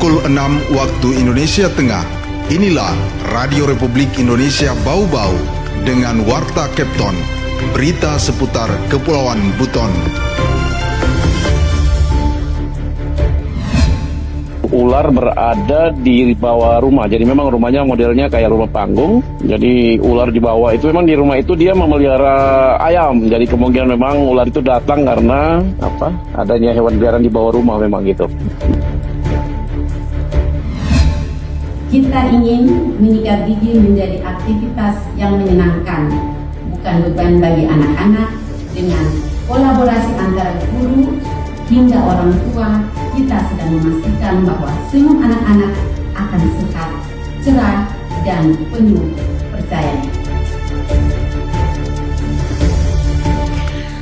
Pukul 6 waktu Indonesia Tengah. Inilah Radio Republik Indonesia Bau-Bau dengan Warta Kepton, berita seputar Kepulauan Buton. Ular berada di bawah rumah, jadi memang rumahnya modelnya kayak rumah panggung. Jadi ular di bawah itu memang di rumah itu dia memelihara ayam. Jadi kemungkinan memang ular itu datang karena adanya hewan peliharaan di bawah rumah memang gitu. Kita ingin menyikat gigi menjadi aktivitas yang menyenangkan, bukan beban bagi anak-anak. Dengan kolaborasi antara guru hingga orang tua, kita sedang memastikan bahwa semua anak-anak akan sehat, cerah, dan penuh percaya.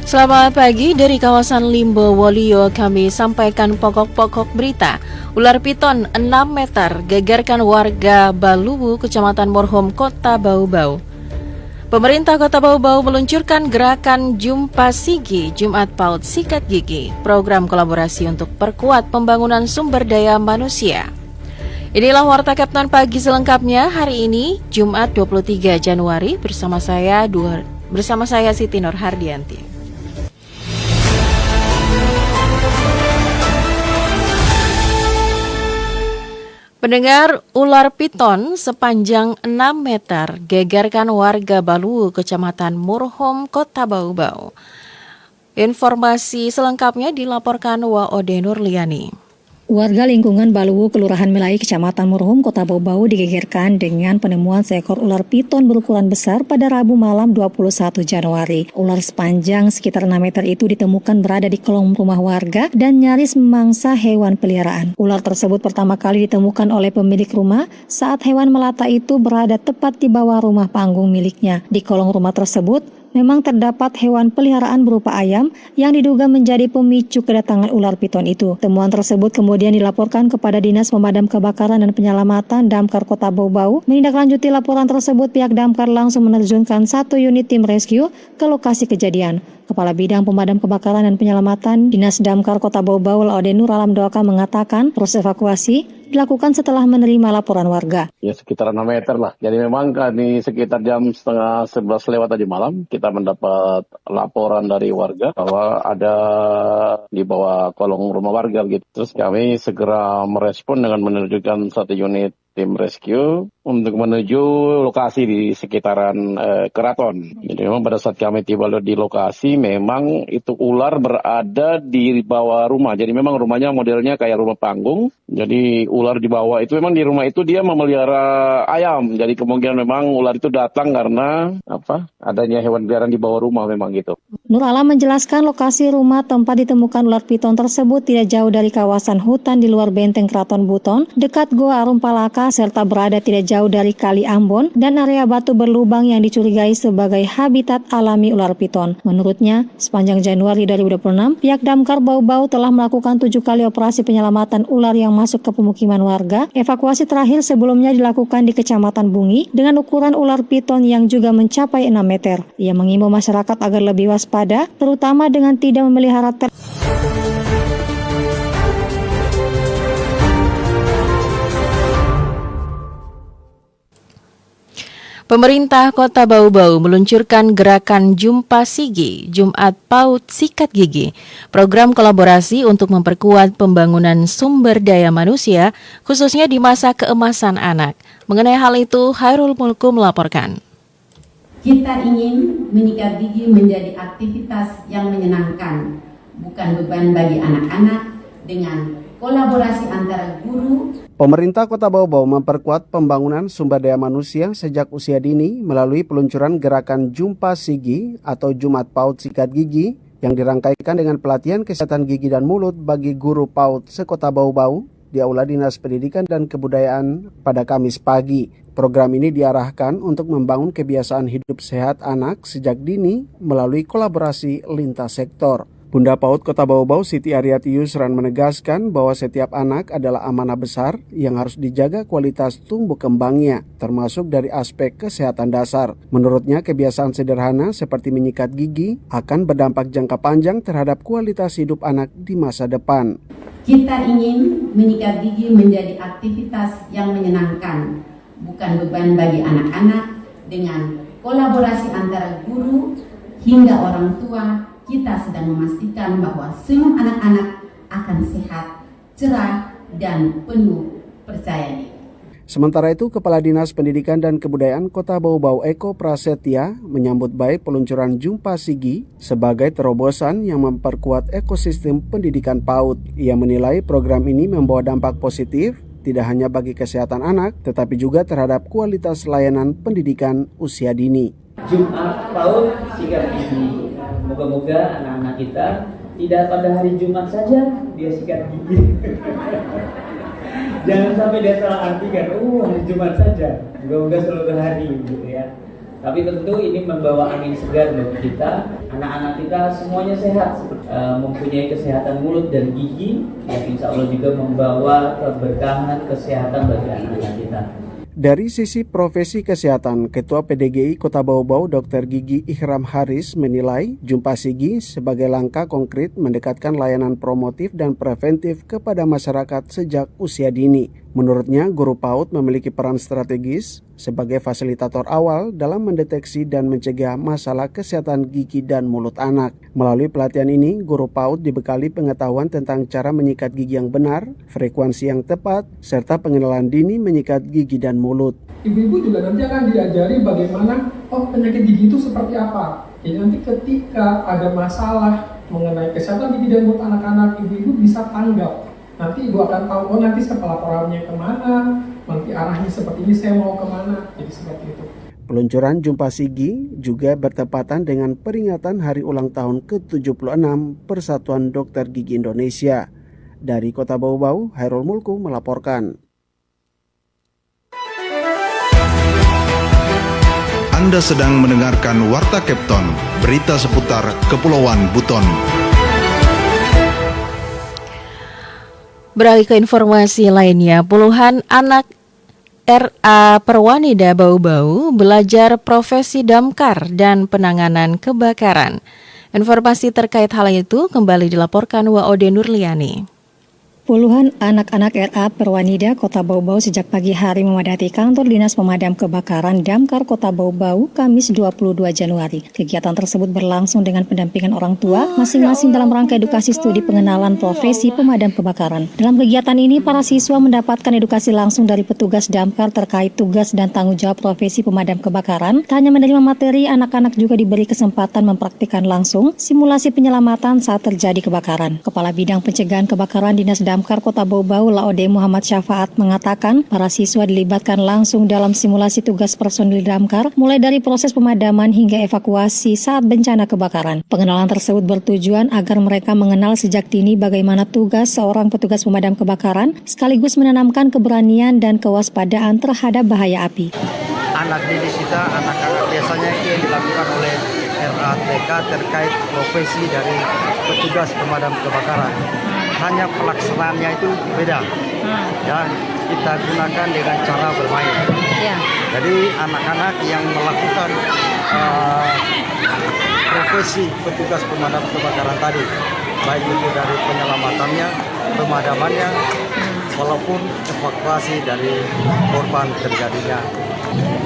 Selamat pagi dari kawasan Limbo Wolio, kami sampaikan pokok-pokok berita. Ular piton 6 meter gegerkan warga Baluwu, Kecamatan Morhom, Kota Bau-Bau. Pemerintah Kota Bau-Bau meluncurkan gerakan Jumpa Sigi, Jumat Paut Sikat Gigi, program kolaborasi untuk perkuat pembangunan sumber daya manusia. Inilah Warta Kepton pagi selengkapnya hari ini, Jumat 23 Januari, bersama saya Siti Nur Hardianti. Pendengar, ular piton sepanjang 6 meter gegerkan warga Baluwu, Kecamatan Morhom, Kota Bau-Bau. Informasi selengkapnya dilaporkan Waode Nurliani. Warga lingkungan Baluwu, Kelurahan Melai, Kecamatan Morhom, Kota Bau-Bau digegerkan dengan penemuan seekor ular piton berukuran besar pada Rabu malam 21 Januari. Ular sepanjang sekitar 6 meter itu ditemukan berada di kolong rumah warga dan nyaris memangsa hewan peliharaan. Ular tersebut pertama kali ditemukan oleh pemilik rumah saat hewan melata itu berada tepat di bawah rumah panggung miliknya. Di kolong rumah tersebut memang terdapat hewan peliharaan berupa ayam yang diduga menjadi pemicu kedatangan ular piton itu. Temuan tersebut kemudian dilaporkan kepada Dinas Pemadam Kebakaran dan Penyelamatan Damkar Kota Bau-Bau. Menindaklanjuti laporan tersebut, pihak Damkar langsung menerjunkan 1 unit tim rescue ke lokasi kejadian. Kepala Bidang Pemadam Kebakaran dan Penyelamatan Dinas Damkar Kota Bau-Bau, Laode Nur Alam Doaka, mengatakan proses evakuasi dilakukan setelah menerima laporan warga. Ya sekitar 6 meter lah. Jadi memang di sekitar jam setengah 11 lewat tadi malam kita mendapat laporan dari warga bahwa ada di bawah kolong rumah warga gitu. Terus kami segera merespon dengan menunjukkan 1 unit tim rescue untuk menuju lokasi di sekitaran keraton. Jadi memang pada saat kami tiba di lokasi memang itu ular berada di bawah rumah. Jadi memang rumahnya modelnya kayak rumah panggung. Jadi ular di bawah itu memang di rumah itu dia memelihara ayam. Jadi kemungkinan memang ular itu datang karena adanya hewan peliharaan di bawah rumah memang gitu. Nur Alam menjelaskan lokasi rumah tempat ditemukan ular piton tersebut tidak jauh dari kawasan hutan di luar benteng Keraton Buton, dekat Goa Arum Palaka, serta berada tidak jauh dari Kali Ambon dan area batu berlubang yang dicurigai sebagai habitat alami ular piton. Menurutnya, sepanjang Januari 2026, pihak Damkar Bau-Bau telah melakukan 7 kali operasi penyelamatan ular yang masuk ke pemukiman warga. Evakuasi terakhir sebelumnya dilakukan di Kecamatan Bungi dengan ukuran ular piton yang juga mencapai 6 meter. Ia mengimbau masyarakat agar lebih waspada, terutama dengan tidak memelihara Pemerintah Kota Bau-Bau meluncurkan gerakan Jumpa Sigi, Jumat Paut Sikat Gigi, program kolaborasi untuk memperkuat pembangunan sumber daya manusia, khususnya di masa keemasan anak. Mengenai hal itu, Hairul Mulku melaporkan. Kita ingin menyikat gigi menjadi aktivitas yang menyenangkan, bukan beban bagi anak-anak. Dengan kolaborasi antara guru. Pemerintah Kota Bau-Bau memperkuat pembangunan sumber daya manusia sejak usia dini melalui peluncuran gerakan Jumpa Sigi atau Jumat Paut Sikat Gigi yang dirangkaikan dengan pelatihan kesehatan gigi dan mulut bagi guru PAUD se-Kota Bau-Bau di Aula Dinas Pendidikan dan Kebudayaan pada Kamis pagi. Program ini diarahkan untuk membangun kebiasaan hidup sehat anak sejak dini melalui kolaborasi lintas sektor. Bunda PAUD Kota Bau-Bau Siti Aryati Yusran menegaskan bahwa setiap anak adalah amanah besar yang harus dijaga kualitas tumbuh kembangnya, termasuk dari aspek kesehatan dasar. Menurutnya, kebiasaan sederhana seperti menyikat gigi akan berdampak jangka panjang terhadap kualitas hidup anak di masa depan. Kita ingin menyikat gigi menjadi aktivitas yang menyenangkan, bukan beban bagi anak-anak. Dengan kolaborasi antara guru hingga orang tua, kita sedang memastikan bahwa semua anak-anak akan sehat, cerah, dan penuh percaya diri. Sementara itu, Kepala Dinas Pendidikan dan Kebudayaan Kota Bau-Bau Eko Prasetya menyambut baik peluncuran Jumpa Sigi sebagai terobosan yang memperkuat ekosistem pendidikan PAUD. Ia menilai program ini membawa dampak positif tidak hanya bagi kesehatan anak, tetapi juga terhadap kualitas layanan pendidikan usia dini. Jumat PAUD sikat gigi. Moga-moga anak-anak kita tidak pada hari Jumat saja dia sikat gigi. Jangan sampai dia salah artikan, hari Jumat saja. Moga-moga seluruh hari gitu ya. Tapi tentu ini membawa angin segar bagi kita. Anak-anak kita semuanya sehat, mempunyai kesehatan mulut dan gigi, yang insya Allah juga membawa keberkahan kesehatan bagi anak-anak kita. Dari sisi profesi kesehatan, Ketua PDGI Kota Bau-Bau Dr. Gigi Ihram Haris menilai Jumpa Sigi sebagai langkah konkret mendekatkan layanan promotif dan preventif kepada masyarakat sejak usia dini. Menurutnya, guru PAUD memiliki peran strategis sebagai fasilitator awal dalam mendeteksi dan mencegah masalah kesehatan gigi dan mulut anak. Melalui pelatihan ini, guru PAUD dibekali pengetahuan tentang cara menyikat gigi yang benar, frekuensi yang tepat, serta pengenalan dini menyikat gigi dan mulut. Ibu-ibu juga nanti akan diajari bagaimana penyakit gigi itu seperti apa. Jadi nanti ketika ada masalah mengenai kesehatan gigi dan mulut anak-anak, ibu-ibu bisa tanggap. Nanti ibu akan tahu, nanti saya pelaporannya kemana, nanti arahnya seperti ini, saya mau kemana, jadi seperti itu. Peluncuran Jumpa Sigi juga bertepatan dengan peringatan hari ulang tahun ke-76 Persatuan Dokter Gigi Indonesia. Dari Kota Bau-Bau, Hairul Mulku melaporkan. Anda sedang mendengarkan Warta Kepton, berita seputar Kepulauan Buton. Beralih ke informasi lainnya, puluhan anak RA Perwanida Bau-Bau belajar profesi damkar dan penanganan kebakaran. Informasi terkait hal itu kembali dilaporkan Waode Nurliani. Puluhan anak-anak RA Perwanida Kota Bau-Bau sejak pagi hari memadati kantor Dinas Pemadam Kebakaran Damkar Kota Bau-Bau Kamis 22 Januari. Kegiatan tersebut berlangsung dengan pendampingan orang tua masing-masing dalam rangka edukasi studi pengenalan profesi pemadam kebakaran. Dalam kegiatan ini, para siswa mendapatkan edukasi langsung dari petugas damkar terkait tugas dan tanggung jawab profesi pemadam kebakaran. Tak hanya menerima materi, anak-anak juga diberi kesempatan mempraktikkan langsung simulasi penyelamatan saat terjadi kebakaran. Kepala Bidang Pencegahan Kebakaran Dinas Damkar Kota Bau-Bau Laode Muhammad Syafaat mengatakan para siswa dilibatkan langsung dalam simulasi tugas personil damkar mulai dari proses pemadaman hingga evakuasi saat bencana kebakaran. Pengenalan tersebut bertujuan agar mereka mengenal sejak dini bagaimana tugas seorang petugas pemadam kebakaran sekaligus menanamkan keberanian dan kewaspadaan terhadap bahaya api. Anak didik kita, anak-anak biasanya itu yang dilakukan oleh RATK terkait profesi dari petugas pemadam kebakaran. Hanya pelaksanaannya itu beda, ya kita gunakan dengan cara bermain. Jadi anak-anak yang melakukan profesi petugas pemadam kebakaran tadi, baik itu dari penyelamatannya, pemadamannya, walaupun evakuasi dari korban terjadinya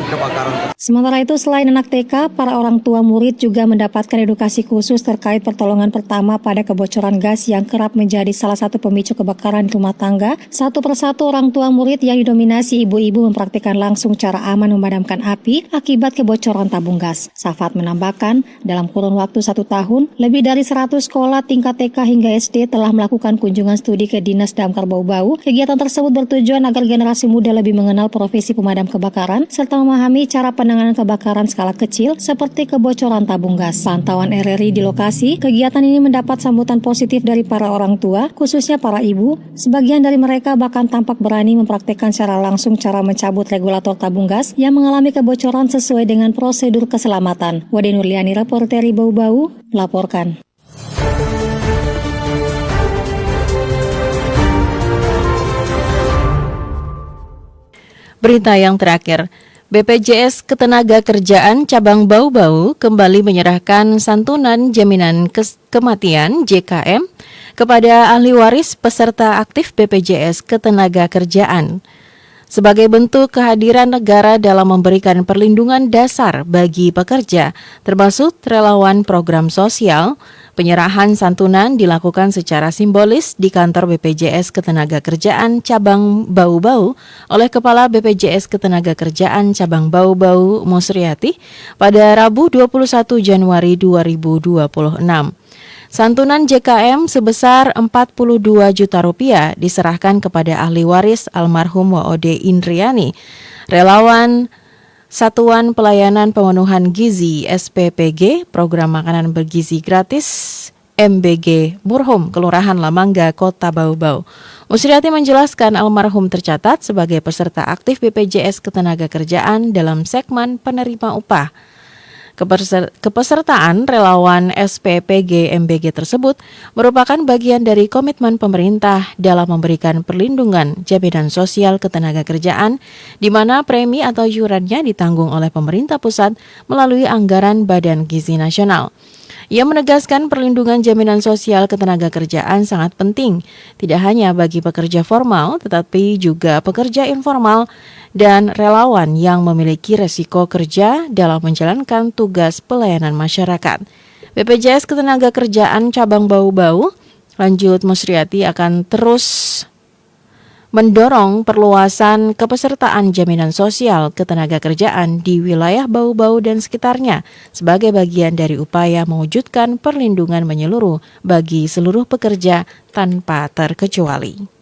kebakaran. Sementara itu, selain anak TK, para orang tua murid juga mendapatkan edukasi khusus terkait pertolongan pertama pada kebocoran gas yang kerap menjadi salah satu pemicu kebakaran di rumah tangga. Satu persatu orang tua murid yang didominasi ibu-ibu mempraktikkan langsung cara aman memadamkan api akibat kebocoran tabung gas. Syafaat menambahkan, dalam kurun waktu 1 tahun, lebih dari 100 sekolah tingkat TK hingga SD telah melakukan kunjungan studi ke Dinas Damkar Bau-Bau. Kegiatan tersebut bertujuan agar generasi muda lebih mengenal profesi pemadam kebakaran serta memahami cara penanganan kebakaran skala kecil seperti kebocoran tabung gas. Pantauan RRI di lokasi, kegiatan ini mendapat sambutan positif dari para orang tua, khususnya para ibu. Sebagian dari mereka bahkan tampak berani mempraktikkan secara langsung cara mencabut regulator tabung gas yang mengalami kebocoran sesuai dengan prosedur keselamatan. Wade Nurliani, reporteri Bau-Bau, melaporkan. Berita yang terakhir, BPJS Ketenagakerjaan Cabang Bau-Bau kembali menyerahkan santunan jaminan kematian JKM kepada ahli waris peserta aktif BPJS Ketenagakerjaan. Sebagai bentuk kehadiran negara dalam memberikan perlindungan dasar bagi pekerja, termasuk relawan program sosial, penyerahan santunan dilakukan secara simbolis di kantor BPJS Ketenagakerjaan Cabang Bau-Bau oleh Kepala BPJS Ketenagakerjaan Cabang Bau-Bau Musriati pada Rabu 21 Januari 2026. Santunan JKM sebesar Rp42 juta diserahkan kepada ahli waris almarhum WOD Indriani, relawan Satuan Pelayanan Pemenuhan Gizi SPPG, Program Makanan Bergizi Gratis MBG Murhum, Kelurahan Lamangga, Kota Bau-Bau. Musriati menjelaskan almarhum tercatat sebagai peserta aktif BPJS Ketenagakerjaan dalam segmen penerima upah. Kepesertaan relawan SPPG MBG tersebut merupakan bagian dari komitmen pemerintah dalam memberikan perlindungan jaminan sosial ketenagakerjaan, di mana premi atau iurannya ditanggung oleh pemerintah pusat melalui anggaran Badan Gizi Nasional. Ia menegaskan perlindungan jaminan sosial ketenagakerjaan sangat penting, tidak hanya bagi pekerja formal, tetapi juga pekerja informal dan relawan yang memiliki resiko kerja dalam menjalankan tugas pelayanan masyarakat. BPJS Ketenagakerjaan Cabang Bau-Bau, lanjut Musriati, akan terus mendorong perluasan kepesertaan jaminan sosial ketenagakerjaan di wilayah Bau-Bau dan sekitarnya sebagai bagian dari upaya mewujudkan perlindungan menyeluruh bagi seluruh pekerja tanpa terkecuali.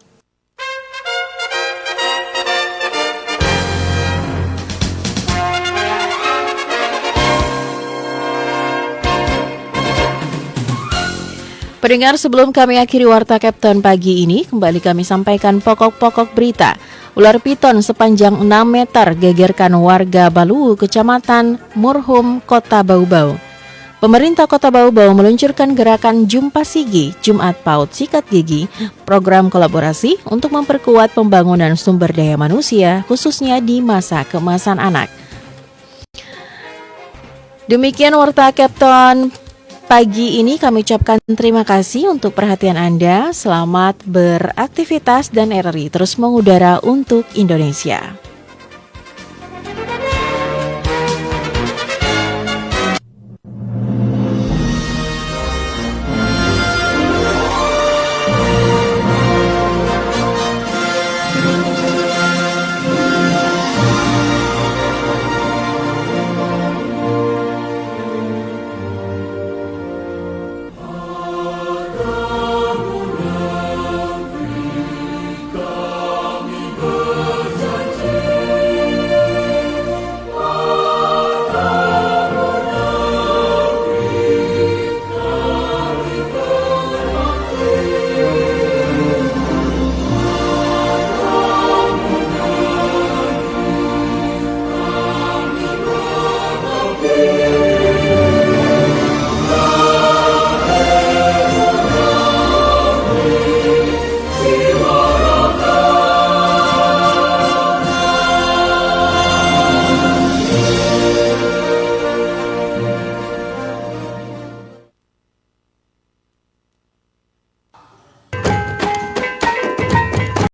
Pendengar, sebelum kami akhiri Warta Kapten pagi ini, kembali kami sampaikan pokok-pokok berita. Ular piton sepanjang 6 meter gegerkan warga Baluwu, Kecamatan Murhum, Kota Bau-Bau. Pemerintah Kota Bau-Bau meluncurkan gerakan Jumpa Sigi, Jumat Paut Sikat Gigi, program kolaborasi untuk memperkuat pembangunan sumber daya manusia, khususnya di masa keemasan anak. Demikian Warta Kapten pagi ini, kami ucapkan terima kasih untuk perhatian Anda. Selamat beraktivitas dan RRI terus mengudara untuk Indonesia.